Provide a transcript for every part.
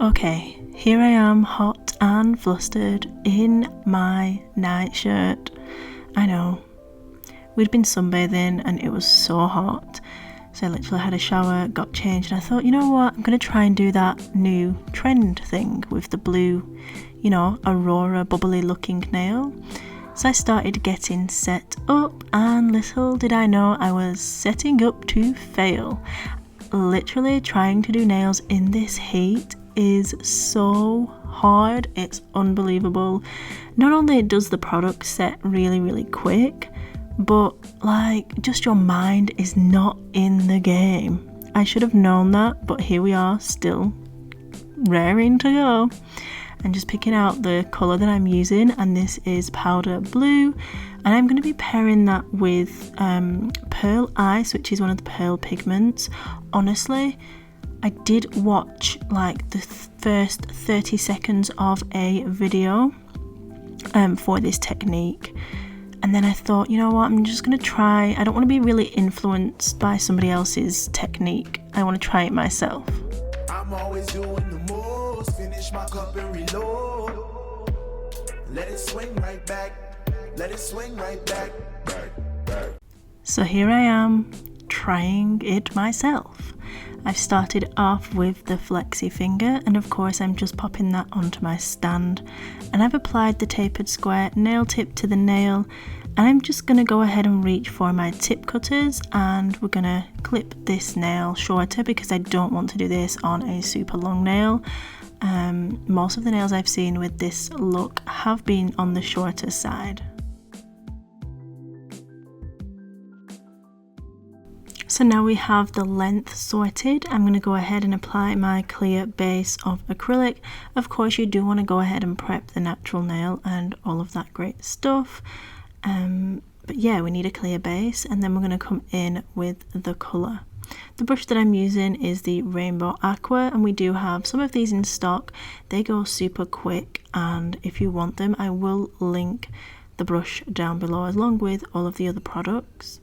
Okay, here I am, hot and flustered in my nightshirt. I know, we'd been sunbathing and it was so hot, so I literally had a shower, got changed, and I thought, you know what, I'm going to try and do that new trend thing with the blue, aurora bubbly looking nail. So I started getting set up, and little did I know I was setting up to fail. Literally trying to do nails in this heat is so hard, it's unbelievable. Not only does the product set really quick, but just your mind is not in the game. I should have known that, but here we are, still raring to go. I'm just picking out the colour that I'm using, and this is powder blue, and I'm going to be pairing that with pearl ice, which is one of the pearl pigments. Honestly, I did watch the first 30 seconds of a video for this technique, and then I thought, you know what, I'm just going to try. I don't want to be really influenced by somebody else's technique. I want to try it myself. I'm always doing the most, finish my cup and reload. Let it swing right back, let it swing right back. So here I am, trying it myself. I've started off with the flexi finger, and of course I'm just popping that onto my stand, and I've applied the tapered square nail tip to the nail, and I'm just going to go ahead and reach for my tip cutters, and we're going to clip this nail shorter because I don't want to do this on a super long nail. Most of the nails I've seen with this look have been on the shorter side. So now we have the length sorted. I'm going to go ahead and apply my clear base of acrylic. Of course, you do want to go ahead and prep the natural nail and all of that great stuff. But yeah, we need a clear base, and then we're going to come in with the colour. The brush that I'm using is the Rainbow Aqua, and we do have some of these in stock. They go super quick, and if you want them, I will link the brush down below along with all of the other products.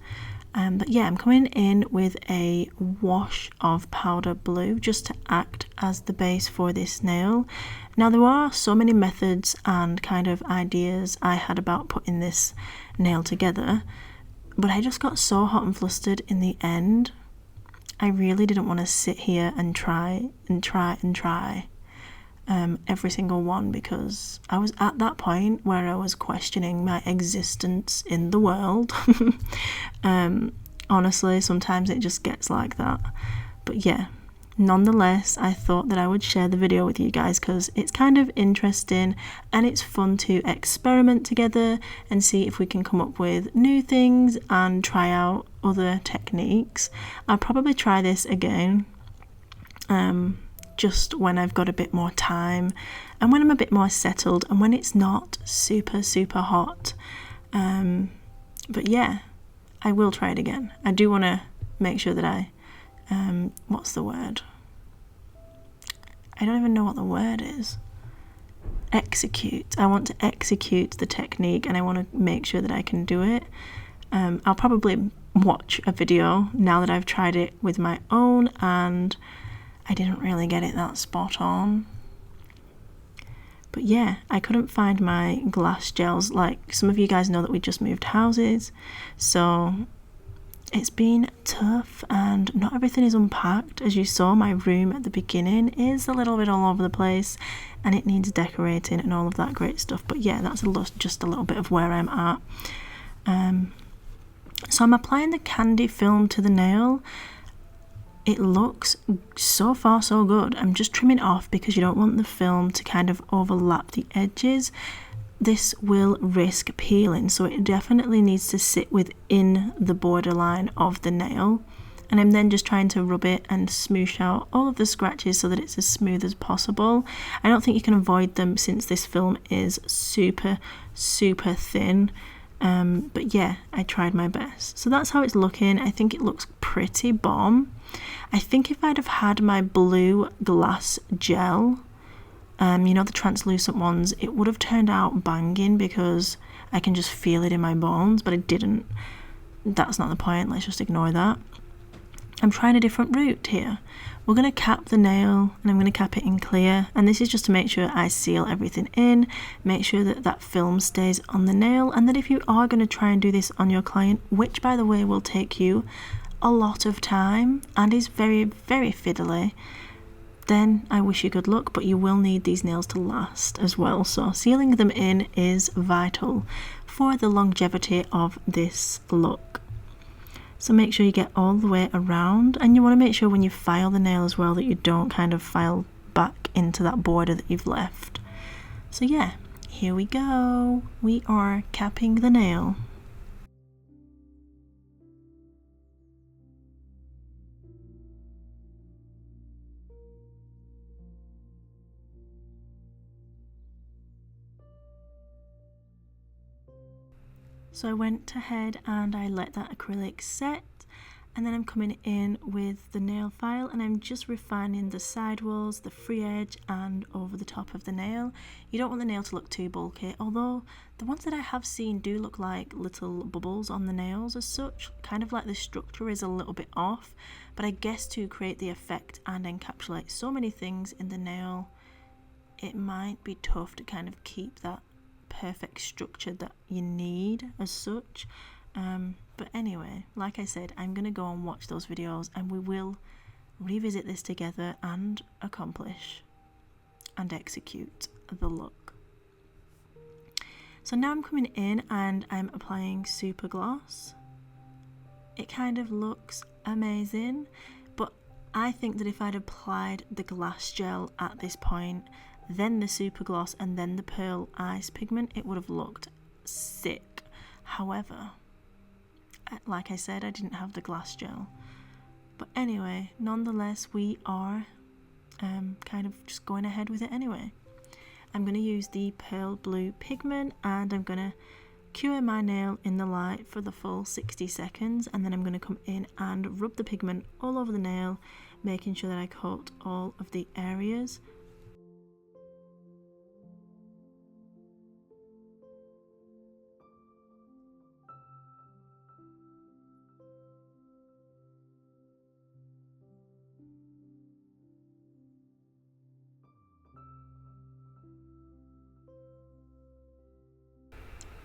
But yeah, I'm coming in with a wash of powder blue just to act as the base for this nail. Now, there are so many methods and kind of ideas I had about putting this nail together, but I just got so hot and flustered in the end. I really didn't want to sit here and try every single one, because I was at that point where I was questioning my existence in the world. Honestly, sometimes it just gets like that. But yeah, nonetheless, I thought that I would share the video with you guys because it's kind of interesting and it's fun to experiment together and see if we can come up with new things and try out other techniques. I'll probably try this again just when I've got a bit more time and when I'm a bit more settled and when it's not super hot. But yeah, I will try it again. I do want to make sure that I what's the word? I don't even know what the word is. Execute. I want to execute the technique, and I want to make sure that I can do it. I'll probably watch a video now that I've tried it with my own and I didn't really get it that spot on. But yeah, I couldn't find my glass gels. Like some of you guys know that we just moved houses, so it's been tough and not everything is unpacked. As you saw, my room at the beginning is a little bit all over the place and it needs decorating and all of that great stuff. But yeah, that's just a little bit of where I'm at. So I'm applying the candy film to the nail. It looks so far so good. I'm just trimming it off because you don't want the film to kind of overlap the edges. This will risk peeling, so it definitely needs to sit within the borderline of the nail. And I'm then just trying to rub it and smoosh out all of the scratches so that it's as smooth as possible. I don't think you can avoid them since this film is super thin. But yeah, I tried my best. So that's how it's looking. I think it looks pretty bomb. I think if I'd have had my blue glass gel, you know, the translucent ones, it would have turned out banging because I can just feel it in my bones, but I didn't. That's not the point. Let's just ignore that. I'm trying a different route here. We're going to cap the nail, and I'm going to cap it in clear, and this is just to make sure I seal everything in, make sure that that film stays on the nail, and that if you are going to try and do this on your client, which by the way will take you a lot of time and is very, very fiddly, then I wish you good luck, but you will need these nails to last as well. So sealing them in is vital for the longevity of this look. So make sure you get all the way around, and you want to make sure when you file the nail as well that you don't kind of file back into that border that you've left. So yeah, here we go. We are capping the nail. So I went ahead and I let that acrylic set, and then I'm coming in with the nail file and I'm just refining the side walls, the free edge and over the top of the nail. You don't want the nail to look too bulky, although the ones that I have seen do look like little bubbles on the nails as such, kind of like the structure is a little bit off, but I guess to create the effect and encapsulate so many things in the nail, it might be tough to kind of keep that perfect structure that you need as such. But anyway, like I said, I'm going to go and watch those videos and we will revisit this together and accomplish and execute the look. So now I'm coming in and I'm applying super gloss. It kind of looks amazing, but I think that if I'd applied the glass gel at this point, then the super gloss and then the pearl ice pigment, it would have looked sick. However, like I said, I didn't have the glass gel. But anyway, nonetheless, we are kind of just going ahead with it anyway. I'm going to use the pearl blue pigment and I'm going to cure my nail in the light for the full 60 seconds, and then I'm going to come in and rub the pigment all over the nail, making sure that I coat all of the areas.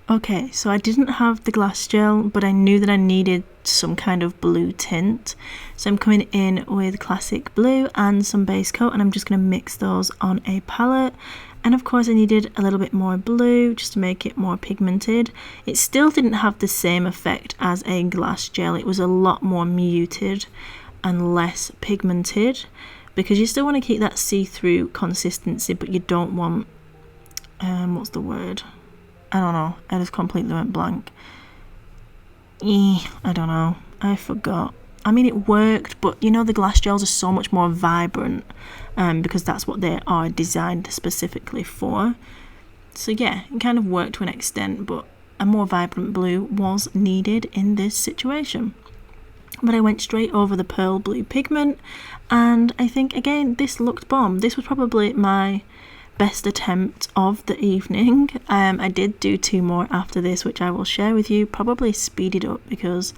Okay, so I didn't have the glass gel, but I knew that I needed some kind of blue tint. So I'm coming in with classic blue and some base coat, and I'm just going to mix those on a palette. And of course I needed a little bit more blue just to make it more pigmented. It still didn't have the same effect as a glass gel. It was a lot more muted and less pigmented, because you still want to keep that see-through consistency, but you don't want, what's the word? I don't know, I just completely went blank. I don't know, I forgot. I mean, it worked, but you know, the glass gels are so much more vibrant because that's what they are designed specifically for. So yeah, it kind of worked to an extent, but a more vibrant blue was needed in this situation. But I went straight over the pearl blue pigment, and I think again this looked bomb. This was probably my best attempt of the evening. I did do 2 more after this, which I will share with you, probably speeded up because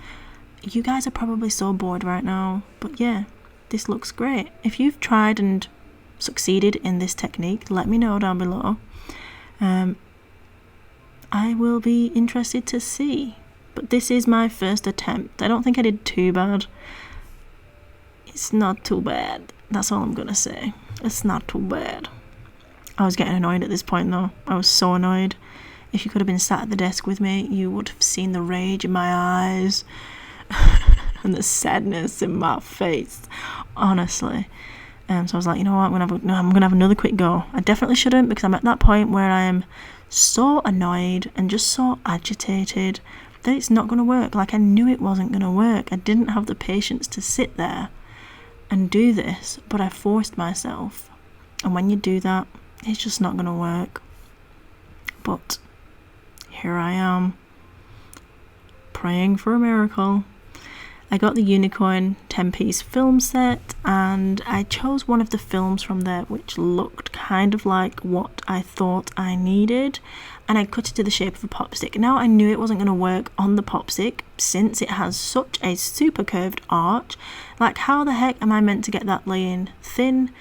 you guys are probably so bored right now. But yeah, this looks great. If you've tried and succeeded in this technique, let me know down below. I will be interested to see. But this is my first attempt. I don't think I did too bad. It's not too bad. That's all I'm gonna say. It's not too bad. I was getting annoyed at this point though. I was so annoyed. If you could have been sat at the desk with me, you would have seen the rage in my eyes and the sadness in my face, honestly. So I was like, you know what, I'm gonna have another quick go. I definitely shouldn't, because I'm at that point where I am so annoyed and just so agitated that it's not gonna work. Like, I knew it wasn't gonna work. I didn't have the patience to sit there and do this, but I forced myself. And when you do that, it's just not gonna work. But here I am, praying for a miracle. I got the unicorn 10-piece film set, and I chose one of the films from there which looked kind of like what I thought I needed, and I cut it to the shape of a pop stick. Now I knew it wasn't going to work on the pop stick since it has such a super curved arch. Like, how the heck am I meant to get that laying thin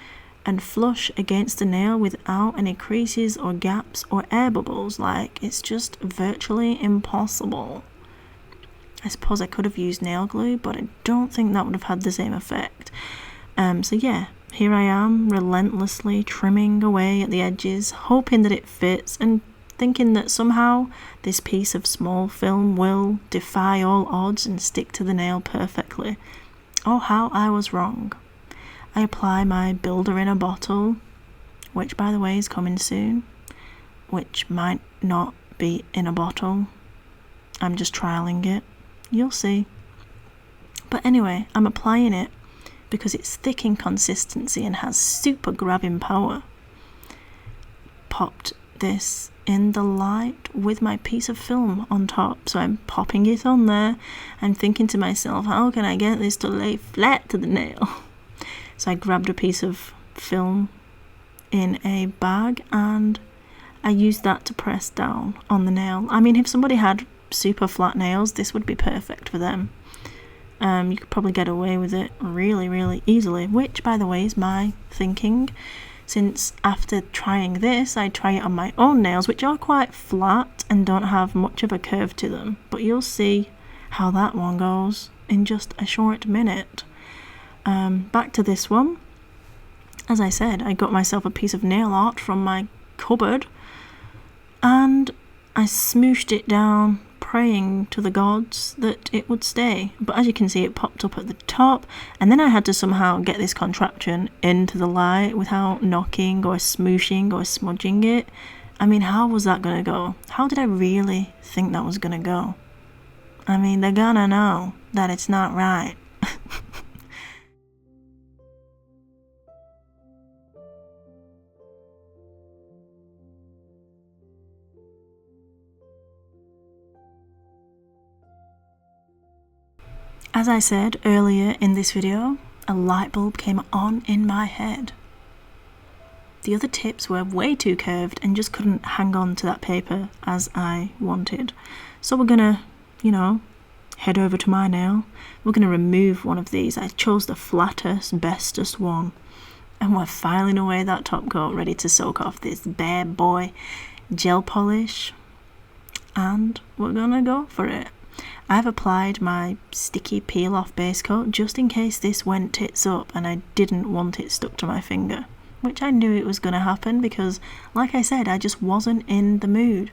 and flush against the nail without any creases or gaps or air bubbles? Like, it's just virtually impossible. I suppose I could have used nail glue, but I don't think that would have had the same effect. So yeah, here I am relentlessly trimming away at the edges, hoping that it fits and thinking that somehow this piece of small film will defy all odds and stick to the nail perfectly. Oh, how I was wrong. I apply my builder in a bottle, which by the way is coming soon, which might not be in a bottle. I'm just trialing it. You'll see. But anyway, I'm applying it because it's thick in consistency and has super grabbing power. Popped this in the light with my piece of film on top. So I'm popping it on there and thinking to myself, how can I get this to lay flat to the nail? So I grabbed a piece of film in a bag and I used that to press down on the nail. I mean, if somebody had super flat nails, this would be perfect for them. You could probably get away with it really easily, which by the way is my thinking, since after trying this I try it on my own nails, which are quite flat and don't have much of a curve to them, but you'll see how that one goes in just a short minute. Back to this one. As I said, I got myself a piece of nail art from my cupboard and I smooshed it down, praying to the gods that it would stay. But as you can see, it popped up at the top, and then I had to somehow get this contraption into the light without knocking or smooshing or smudging it. I mean, how was that gonna go? How did I really think that was gonna go? I mean, they're gonna know that it's not right. As I said earlier in this video, a light bulb came on in my head. The other tips were way too curved and just couldn't hang on to that paper as I wanted. So we're gonna, head over to my nail. We're gonna remove one of these. I chose the flattest, bestest one. And we're filing away that top coat, ready to soak off this bad boy gel polish. And we're gonna go for it. I've applied my sticky peel off base coat just in case this went tits up and I didn't want it stuck to my finger, which I knew it was going to happen because, like I said, I just wasn't in the mood.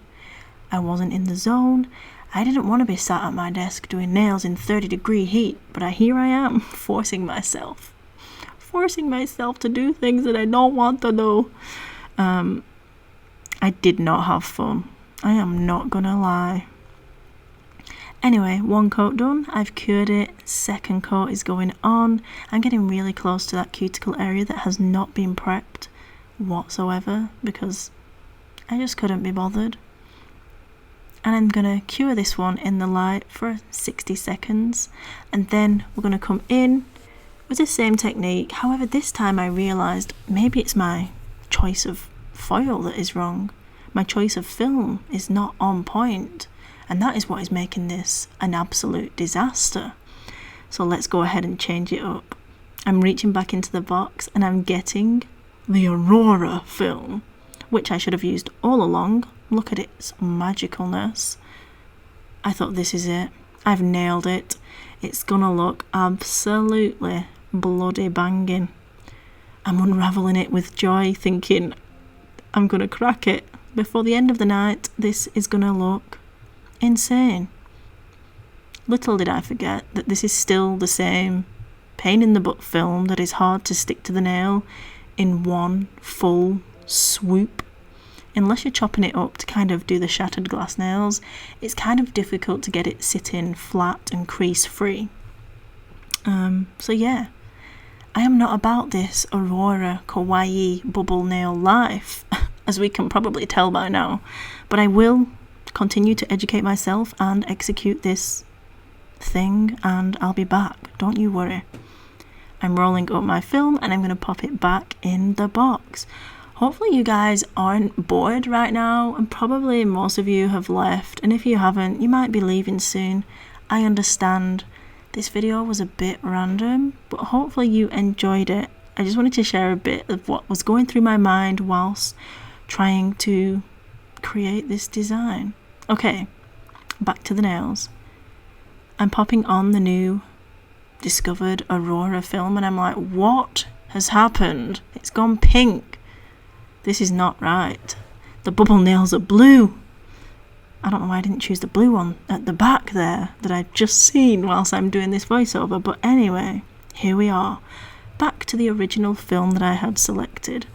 I wasn't in the zone. I didn't want to be sat at my desk doing nails in 30-degree heat, but here I am forcing myself to do things that I don't want to do. I did not have fun. I am not gonna lie. Anyway, one coat done, I've cured it, second coat is going on. I'm getting really close to that cuticle area that has not been prepped whatsoever because I just couldn't be bothered. And I'm going to cure this one in the light for 60 seconds and then we're going to come in with the same technique. However, this time I realised maybe it's my choice of foil that is wrong. My choice of film is not on point. And that is what is making this an absolute disaster. So let's go ahead and change it up. I'm reaching back into the box and I'm getting the Aurora film, which I should have used all along. Look at its magicalness. I thought, this is it. I've nailed it. It's gonna look absolutely bloody banging. I'm unraveling it with joy, thinking I'm gonna crack it. Before the end of the night, this is gonna look insane. Little did I forget that this is still the same pain in the butt film that is hard to stick to the nail in one full swoop. Unless you're chopping it up to kind of do the shattered glass nails, it's kind of difficult to get it sitting flat and crease free. So yeah, I am not about this aurora kawaii bubble nail life, as we can probably tell by now, but I will continue to educate myself and execute this thing and I'll be back. Don't you worry. I'm rolling up my film and I'm going to pop it back in the box. Hopefully you guys aren't bored right now, and probably most of you have left, and if you haven't, you might be leaving soon. I understand. This video was a bit random, but hopefully you enjoyed it. I just wanted to share a bit of what was going through my mind whilst trying to create this design. Okay, back to the nails. I'm popping on the new discovered Aurora film and I'm like, what has happened? It's gone pink. This is not right. The bubble nails are blue. I don't know why I didn't choose the blue one at the back there that I've just seen whilst I'm doing this voiceover, but anyway, here we are. Back to the original film that I had selected.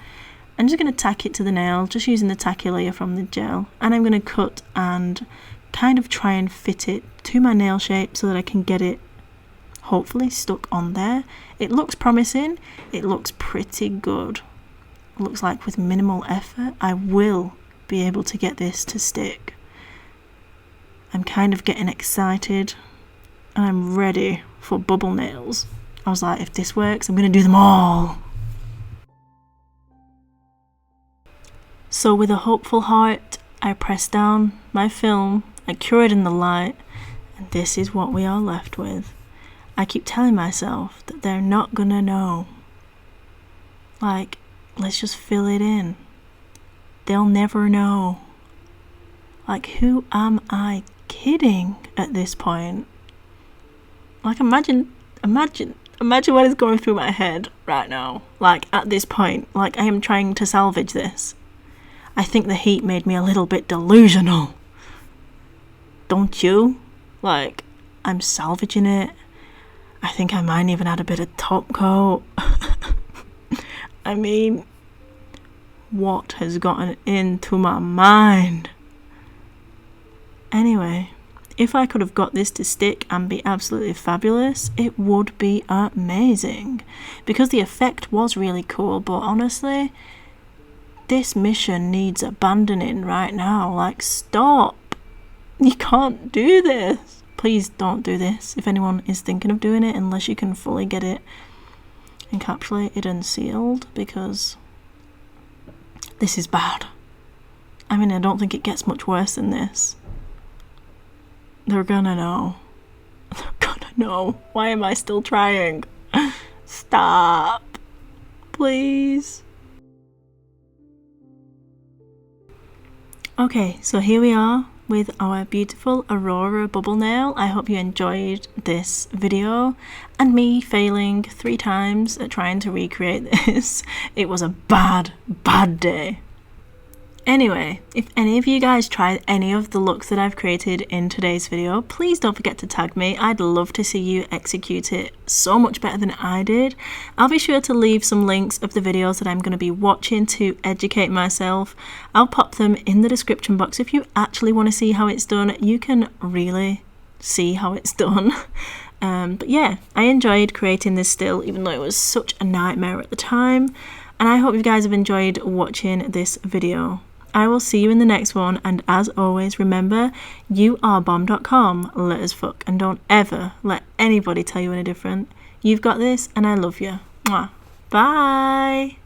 I'm just going to tack it to the nail, just using the tacky layer from the gel, and I'm going to cut and kind of try and fit it to my nail shape so that I can get it hopefully stuck on there. It looks promising. It looks pretty good. It looks like with minimal effort I will be able to get this to stick. I'm kind of getting excited and I'm ready for bubble nails. I was like, if this works, I'm going to do them all. So with a hopeful heart, I press down my film, I cure it in the light, and this is what we are left with. I keep telling myself that they're not going to know. Like, let's just fill it in. They'll never know. Like, who am I kidding at this point? Like, imagine what is going through my head right now. Like, at this point, like I am trying to salvage this. I think the heat made me a little bit delusional. Don't you? Like, I'm salvaging it. I think I might even add a bit of top coat. I mean, what has gotten into my mind? Anyway, if I could have got this to stick and be absolutely fabulous, it would be amazing. Because the effect was really cool, but honestly, this mission needs abandoning right now. Like, stop. You can't do this. Please don't do this if anyone is thinking of doing it, unless you can fully get it encapsulated and sealed, because this is bad. I mean, I don't think it gets much worse than this. They're gonna know. They're gonna know. Why am I still trying? Stop. Please. Okay, so here we are with our beautiful Aurora bubble nail. I hope you enjoyed this video and me failing 3 times at trying to recreate this. It was a bad day. Anyway, if any of you guys tried any of the looks that I've created in today's video, please don't forget to tag me. I'd love to see you execute it so much better than I did. I'll be sure to leave some links of the videos that I'm going to be watching to educate myself. I'll pop them in the description box. If you actually want to see how it's done, you can really see how it's done. But yeah, I enjoyed creating this still, even though it was such a nightmare at the time. And I hope you guys have enjoyed watching this video. I will see you in the next one, and as always, remember, you are bomb.com. Let us fuck, and don't ever let anybody tell you any different. You've got this, and I love you. Mwah. Bye!